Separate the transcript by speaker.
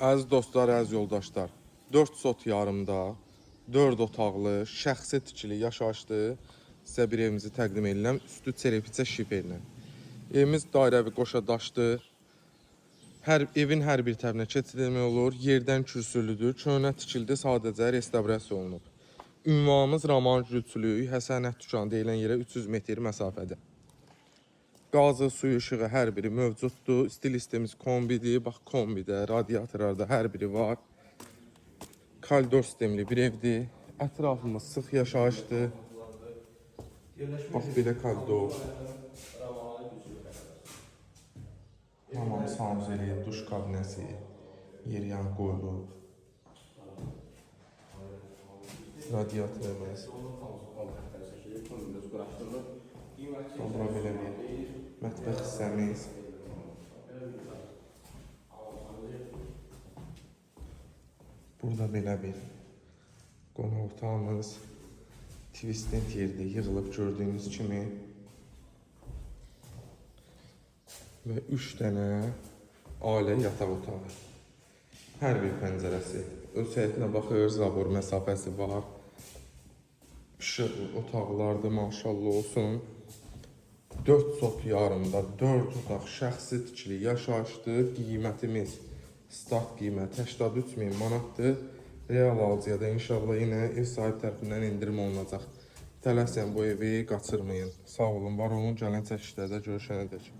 Speaker 1: Əziz dostlar, əziz yoldaşlar, 4 sot yarımda, 4 otaqlı, şəxsi tikili yaşayışlı sizə bir evimizi təqdim edirəm. Üstü çerepicə şiferlə. Evimiz dairəvi qoşa daşdır. Evin hər bir tərəfinə keçid etmək olur. Yerdən kürsülüdür. Köhnə tikildi, sadəcə restavrasiya olunub. Ünvanımız Raman Gülçülük, Həsənət dükanı deyilən yerə 300 metr məsafədə. Qazı, suyu, işığı hər biri mövcuddur. Stil sistemimiz kombidir. Bax, kombidə, radiatorlarda hər biri var. Koridor sistemli bir evdir. Ətrafımız sıx yaşayışdır. Bax, belə koridor. Hamam sanuzeli, duş kabinəsi, yeryan qoyulub. Radiatorımız. Sonra belə bir mətbəx hissəmiz. Burada belə bir qonaq otağımız. Twisted yerdə yığılıb gördüyünüz kimi. Və 3 dənə ailə yataq otağı. Hər bir pəncərəsi. Öz həyətinə baxır, zabor məsafəsi var. İşıq otaqlarda maşallah olsun. 4 sot yarımda 4 otaq şəxsi tikili yaşayışdır. Qiymətimiz start qiyməti 83.000 manatdır. Real alıcıya da inşallah yenə ev sahibi tərəfindən indirim olunacaq. Tələsən bu evi qaçırmayın. Sağ olun, var olun. Gələn çəkişlərdə görüşənədək.